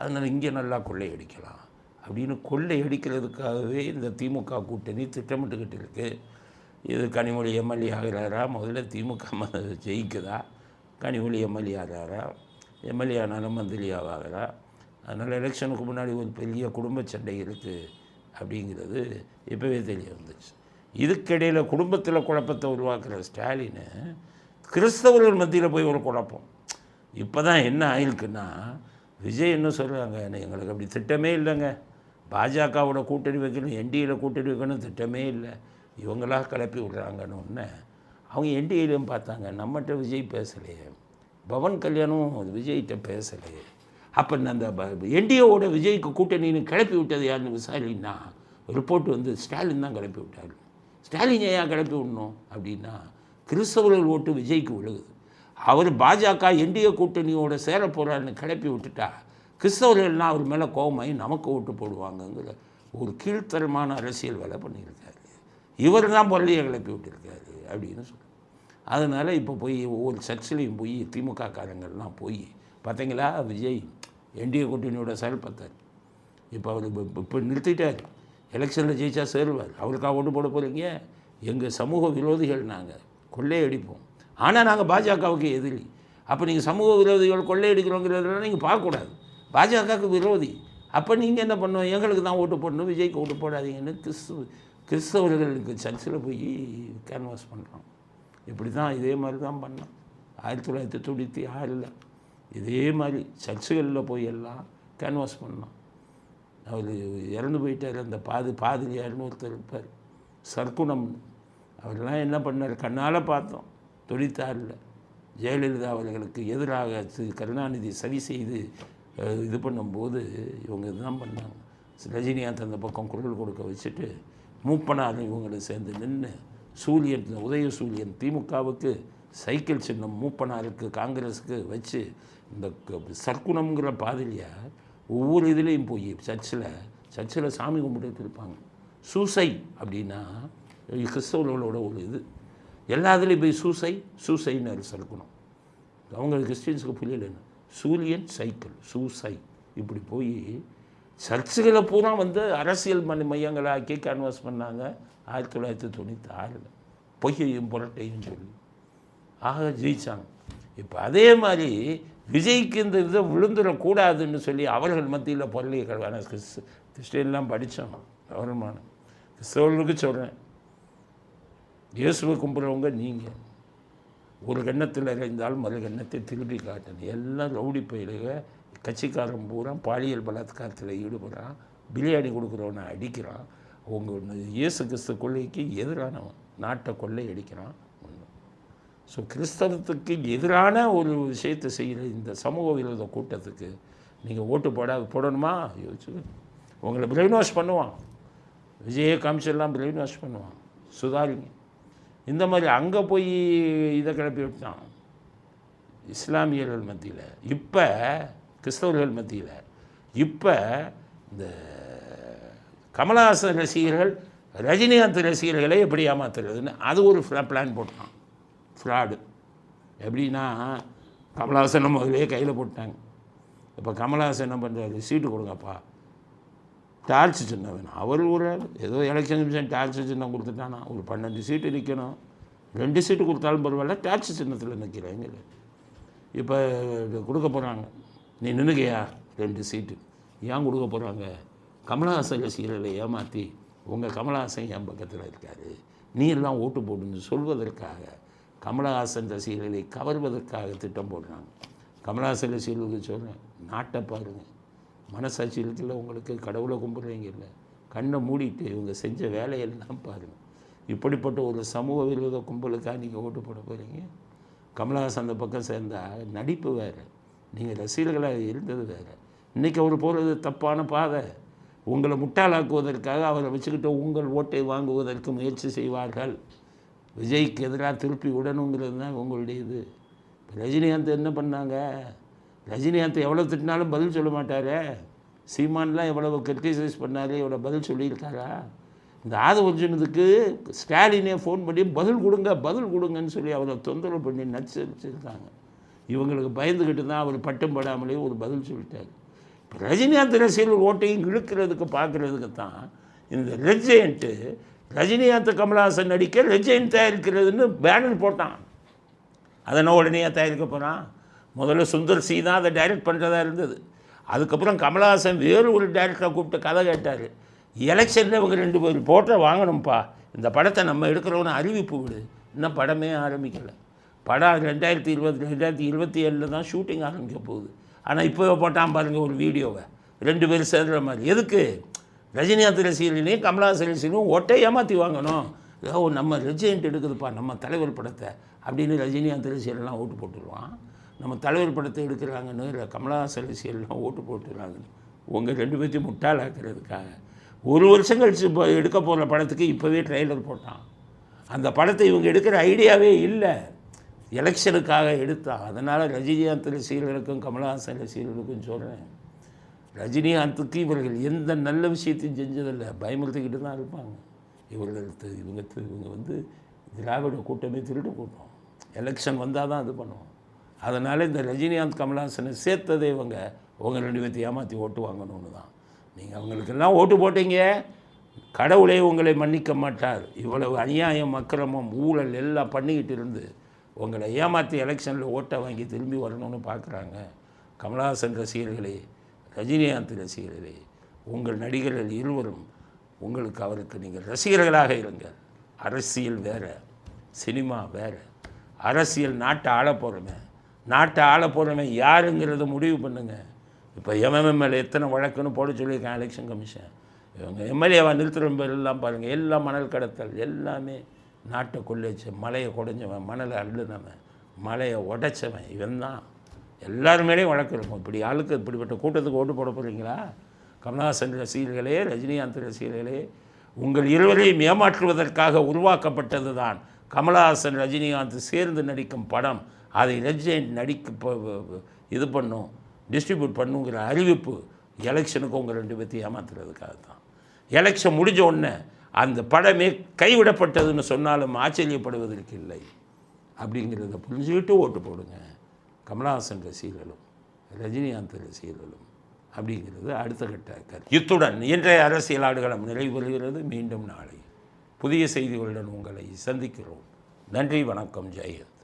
அதனால் இங்கே நல்லா கொள்ளையடிக்கலாம் அப்படின்னு கொள்ளையடிக்கிறதுக்காகவே இந்த திமுக கூட்டணி திட்டமிட்டுக்கிட்டு இருக்குது. இது கனிமொழி எம்எல்ஏ ஆகிறாரா, முதல்ல திமுக ஜெயிக்குதா, கனிமொழி எம்எல்ஏ ஆகிறாரா, எம்எல்ஏ ஆனாலும் மந்திரி ஆகிறாரா. அதனால் எலெக்ஷனுக்கு முன்னாடி ஒரு பெரிய குடும்ப சண்டை இருக்குது அப்படிங்கிறது இப்போவே தெரிய வந்துச்சு. இதுக்கிடையில் குடும்பத்தில் குழப்பத்தை உருவாக்குற ஸ்டாலின் கிறிஸ்தவர்கள் மத்தியில் போய் ஒரு குழப்பம். இப்போ தான் என்ன ஆயிருக்குன்னா, விஜய் என்ன சொல்கிறாங்க, எங்களுக்கு அப்படி திட்டமே இல்லைங்க, பாஜகவோட கூட்டணி வைக்கணும், என்டிஏயில் கூட்டணி வைக்கணும் திட்டமே இல்லை, இவங்களாக கிளப்பி விட்றாங்கன்னு ஒன்று. அவங்க என்டிஏலையும் பார்த்தாங்க, நம்மகிட்ட விஜய் பேசலையே, பவன் கல்யாணம் விஜய்கிட்ட பேசலையே, அப்போ அந்த என்டிஏவோட விஜய்க்கு கூட்டணின்னு கிளப்பி விட்டது யாருன்னு விசாரின்னா ரிப்போர்ட் ஸ்டாலின் தான் கிளப்பி விட்டார். ஸ்டாலின் ஏன் கிளப்பி விடணும் அப்படின்னா, கிறிஸ்தவர்கள் ஓட்டு விஜய்க்கு விழுகுது, அவர் பாஜக என்டிஏ கூட்டணியோட சேர போகிறாருன்னு கிளப்பி விட்டுட்டா கிறிஸ்தவர்கள்னால் அவர் மேலே கோபமாகி நமக்கு ஓட்டு போடுவாங்கங்கிற ஒரு கீழ்த்தரமான அரசியல் வேலை பண்ணியிருக்காரு. இவர் தான் பொருளையை கிளப்பி விட்டுருக்காரு அப்படின்னு சொல்லி. அதனால் இப்போ போய் ஒவ்வொரு சர்ச்சிலையும் போய் திமுக காரங்கள்லாம் போய் பார்த்தீங்களா, விஜய் என்டிஏ கூட்டணியோட செயல்பட்டார், இப்போ அவர் இப்போ நிறுத்திட்டார், எலெக்ஷனில் ஜெயிச்சா சேருவார், அவருக்காக ஓட்டு போட போகிறீங்க, எங்கள் சமூக விரோதிகள் நாங்கள் கொள்ளையடிப்போம், ஆனால் நாங்கள் பாஜகவுக்கு எதிரி. அப்போ நீங்கள் சமூக விரோதிகள் கொள்ளையடிக்கிறோங்கிறதுலாம் நீங்கள் பார்க்கக்கூடாது, பாஜகவுக்கு விரோதி. அப்போ நீங்கள் என்ன பண்ணணும், எங்களுக்கு தான் ஓட்டு போடணும், விஜய்க்கு ஓட்டு போடாதீங்கன்னு கிறிஸ்தவர்களுக்கு சர்ச்சில் போய் கேன்வாஸ் பண்ணுறோம். இப்படி தான் இதே மாதிரி தான் பண்ணோம் 1996 இதே மாதிரி சர்ச்சுகளில் போய் எல்லாம் கேன்வாஸ் பண்ணோம். அவர் இறந்து போயிட்டார், அந்த பாதிரியார்னு ஒருத்தர் இருப்பார், சர்க்குணம், அவரெல்லாம் என்ன பண்ணார் கண்ணால் பார்த்தோம். 96 ஜெயலலிதா அவர்களுக்கு எதிராக கருணாநிதி சரி செய்து இது பண்ணும்போது இவங்க இதுதான் பண்ணாங்க. ரஜினிகாந்த் அந்த பக்கம் குரல் கொடுக்க வச்சுட்டு மூப்பனார் இவங்களை சேர்ந்து நின்று சூரியன் உதயசூரியன் திமுகவுக்கு சைக்கிள் சின்னம், மூப்பனாருக்கு காங்கிரஸுக்கு வச்சு இந்த சர்க்குணம்ங்கிற பாதிரியார் ஒவ்வொரு இதுலேயும் போய் சர்ச்சில் சாமி கும்பிட்டுட்டு இருப்பாங்க. சூசை அப்படின்னா கிறிஸ்தவர்களோட ஒரு இது. எல்லாத்துலேயும் போய் சூசைன்னு சொல்லணும். அவங்களுக்கு கிறிஸ்டின்ஸுக்கு புரியலன்னு சூரியன் சைக்கிள் சூசை இப்படி போய் சர்ச்சுகளை பூரா வந்து அரசியல் மையங்களாக்கி கன்வர்ஸ் பண்ணாங்க 1996 பொய்யையும் புரட்டையும் சொல்லி. ஆக ஜெயிச்சாங்க. இப்போ அதே மாதிரி விஜய்க்கு இந்த இதை விழுந்துடக்கூடாதுன்னு சொல்லி அவர்கள் மத்தியில் பொருளிய கல்வான கிறிஸ்டின்லாம் படித்தோம். கவர்மான கிறிஸ்தவர்களுக்கு சொல்கிறேன், இயேசுவை கும்பிட்றவங்க நீங்கள் ஒரு கன்னத்தில் இறைந்தால் மறு கன்னத்தை திருப்பி காட்டணும். எல்லாம் ரவுடி பயிலுக கட்சிக்காரன் பூரா பாலியல் பலாத்காரத்தில் ஈடுபடுறான், பிரியாணி கொடுக்குறவனை அடிக்கிறான். அவங்க இயேசு கிறிஸ்து கொள்கைக்கு எதிரானவன், நாட்டை கொள்ளை அடிக்கிறான். ஸோ கிறிஸ்தவத்துக்கு எதிரான ஒரு விஷயத்தை செய்கிற இந்த சமூக விரோத கூட்டத்துக்கு நீங்கள் ஓட்டு போடணுமா யோசிச்சு. உங்களை பிரெயின் வாஷ் பண்ணுவான், விஜயை காமிச்செல்லாம் பிரெயின் வாஷ் பண்ணுவான். சுதாரிங்க. இந்த மாதிரி அங்கே போய் இதை கிளப்பி விட்டான் இஸ்லாமியர்கள் மத்தியில், இப்போ கிறிஸ்தவர்கள் மத்தியில். இப்போ இந்த கமலஹாசன் ரசிகர்கள் ரஜினிகாந்த் ரசிகர்களை எப்படி ஏமாத்துறதுன்னு அது ஒரு பிளான் போட்டான். ஃப்ராடு. எப்படின்னா கமலஹாசனை முதலே கையில் போட்டாங்க. இப்போ கமலஹாசன் என்ன பண்ணுறாரு, சீட்டு கொடுங்கப்பா, டார்ச் சின்னம் வேணும். அவர் ஒரு ஏதோ எலெக்ஷன் கமிஷன் டார்ச் சின்னம் கொடுத்துட்டானா, ஒரு 12 சீட்டு நிற்கணும், 2 சீட்டு கொடுத்தாலும் பரவாயில்ல, டார்ச் சின்னத்தில் நிற்கிறாங்க. இப்போ கொடுக்க போகிறாங்க, நீ நின்றுக்கையா 2 சீட்டு ஏன் கொடுக்க போகிறாங்க? கமலஹாசன் ரசிகர்களை ஏமாற்றி உங்கள் கமலஹாசன் என் பக்கத்தில் இருக்கார், நீ எல்லாம் ஓட்டு போடுன்னு சொல்வதற்காக, கமலஹாசன் ரசிகர்களை கவர்வதற்காக திட்டம் போடுறாங்க. கமலஹாசன் ரசிகர்களுக்கு சொல்கிறேன், நாட்டை பாருங்கள், மனசாட்சி இருக்குல்ல உங்களுக்கு, கடவுளை கும்பிட்றீங்க இல்லை, கண்ணை மூடிட்டு இவங்க செஞ்ச வேலையெல்லாம் பாருங்கள். இப்படிப்பட்ட ஒரு சமூக விரோத கும்பலுக்காக நீங்கள் ஓட்டு போட போகிறீங்க. கமலஹாசன் அந்த பக்கம் சேர்ந்தால் நடிப்பு வேறு, நீங்கள் ரசிகர்களாக இருந்தது வேறு. இன்றைக்கி அவர் போகிறது தப்பான பாதை. உங்களை முட்டாளாக்குவதற்காக அவரை வச்சுக்கிட்டு உங்கள் ஓட்டை வாங்குவதற்கு முயற்சி செய்வார்கள். விஜய்க்கு எதிராக திருப்பி விடணுங்கிறது தான் உங்களுடைய இது. இப்போ ரஜினிகாந்த் என்ன பண்ணாங்க, ரஜினிகாந்த் எவ்வளோ திட்டினாலும் பதில் சொல்ல மாட்டார். சீமான்லாம் எவ்வளோ கிரிட்டிசைஸ் பண்ணார், எவ்வளோ பதில் சொல்லியிருக்காரா? இந்த ஒரிஜினத்துக்கு ஸ்டாலினே ஃபோன் பண்ணி பதில் கொடுங்கன்னு சொல்லி அவரை தொந்தரவு பண்ணி நச்சரிச்சிருக்காங்க. இவங்களுக்கு பயந்துக்கிட்டு தான் அவர் பட்டம் படாமலே ஒரு பதில் சொல்லிட்டார். இப்போ ரஜினிகாந்த் ரசிகர்கள் ஓட்டையும் இழுக்கிறதுக்கு பார்க்குறதுக்கு தான் இந்த ரெட்ஜெயின்ட்டு ரஜினிகாந்த் கமலஹாசன் நடிக்க ரெட்ஜெயின்ட் தயாரிக்கிறதுன்னு பேனர் போட்டான். அதனை உடனே தயாரிக்க போகிறான். முதல்ல சுந்தர் சி தான் அதை டைரக்ட் பண்ணுறதா இருந்தது. அதுக்கப்புறம் கமலஹாசன் வேறு ஒரு டைரக்டரை கூப்பிட்டு கதை கேட்டார். எலெக்ஷனில் இவங்க 2 பேர் போட்ட வாங்கணும்ப்பா, இந்த படத்தை நம்ம எடுக்கிறவனு அறிவிப்பு விடு. இன்னும் படமே ஆரம்பிக்கலை. படம் 2027 தான் ஷூட்டிங் ஆரம்பிக்க போகுது. ஆனால் இப்போ போட்டான் பாருங்கள் ஒரு வீடியோவை, 2 பேர் சேர்ந்துற மாதிரி. எதுக்கு? ரஜினிகாந்த் ரசிகர்களையும் கமலஹாசன் ரசிகர்களையும் ஓட்டை ஏமாற்றி வாங்கணும். ஏதோ நம்ம ரெஜெயின்ட் எடுக்குதுப்பா நம்ம தலைவர் படத்தை அப்படின்னு ரஜினிகாந்த் ரசிகர்கள்லாம் ஓட்டு போட்டுருவான். நம்ம தலைவர் படத்தை எடுக்கிறாங்கன்னு கமலஹாசன் ரசிகர்கள்லாம் ஓட்டு போட்டுருவாங்கன்னு உங்கள் 2 பேர்த்தையும் முட்டாளாக்குறதுக்காக 1 வருஷம் கழிச்சு இப்போ எடுக்க போகிற படத்துக்கு இப்போவே ட்ரெய்லர் போட்டான். அந்த படத்தை இவங்க எடுக்கிற ஐடியாவே இல்லை, எலெக்ஷனுக்காக எடுத்தான். அதனால் ரஜினிகாந்த் ரசிகர்களுக்கும் கமலஹாசன் ரசிகர்களுக்கும் சொல்கிறேன், ரஜினிகாந்துக்கு இவர்கள் எந்த நல்ல விஷயத்தையும் செஞ்சதில்லை, பயமுறுத்திக்கிட்டு தான் இருப்பாங்க. இவங்க வந்து திராவிட கூட்டமே திருட்டு கூட்டம், எலெக்ஷன் வந்தால் தான் இது பண்ணுவோம். அதனால் இந்த ரஜினிகாந்த் கமலஹாசனை சேர்த்ததே உங்கள் 2 பேர்த்தை ஏமாற்றி ஓட்டு வாங்கணும்னு தான். நீங்கள் அவங்களுக்கெல்லாம் ஓட்டு போட்டீங்க, கடவுளே உங்களை மன்னிக்க மாட்டார். இவ்வளவு அநியாயம் அக்கிரமம் ஊழல் எல்லாம் பண்ணிக்கிட்டு இருந்து உங்களை ஏமாற்றி எலெக்ஷனில் ஓட்டை வாங்கி திரும்பி வரணும்னு பார்க்குறாங்க. கமலஹாசன் ரசிகர்களே, ரஜினிகாந்த் ரசிகர்களே, உங்கள் நடிகர்கள் இருவரும் அவருக்கு நீங்கள் ரசிகர்களாக இருங்கள். அரசியல் வேறு, சினிமா வேறு. அரசியல் நாட்டை ஆள போகிறவன் யாருங்கிறத முடிவு பண்ணுங்கள். இப்போ எம்எம்எல்ஏ எத்தனை வழக்குன்னு போட சொல்லியிருக்கான் எலெக்ஷன் கமிஷன். இவங்க எம்எல்ஏவா நிறுத்துகிற பேர் எல்லாம் பாருங்கள், எல்லாம் மணல் கடத்தல், எல்லாமே நாட்டை கொள்ளைச்சு, மலையை குடைஞ்சவன், மணலை அள்ளுனவன், மலையை உடைச்சவன், இவன் தான். எல்லாருமேலேயும் வழக்கு இருக்கும். இப்படி ஆளுக்கு இப்படிப்பட்ட கூட்டத்துக்கு ஓட்டு போட போகிறீங்களா? கமலஹாசன் ரசிகர்களே, ரஜினிகாந்த் ரசிகர்களே, உங்கள் இருவரையும் ஏமாற்றுவதற்காக உருவாக்கப்பட்டது தான் கமலஹாசன் ரஜினிகாந்த் சேர்ந்து நடிக்கும் படம். அதை ரெட்ஜெயின்ட் இது பண்ணும், டிஸ்ட்ரிபியூட் பண்ணுங்கிற அறிவிப்பு எலெக்ஷனுக்கு உங்கள் 2 பேர்த்தையும் ஏமாத்துறதுக்காக தான். எலெக்ஷன் முடிஞ்ச உடனே அந்த படமே கைவிடப்பட்டதுன்னு சொன்னாலும் ஆச்சரியப்படுவதற்கு இல்லை அப்படிங்கிறத புரிஞ்சுக்கிட்டு ஓட்டு போடுங்க. கமலஹாசன் ரசிகர்களும் ரஜினிகாந்த் ரசிகர்களும் அப்படிங்கிறது அடுத்த கட்ட கருத்து. இத்துடன் இன்றைய அரசியல் ஆடுகளம் நிறைவு பெறுகிறது. மீண்டும் நாளை புதிய செய்திகளுடன் உங்களை சந்திக்கிறோம். நன்றி, வணக்கம், ஜெயஹிந்த்.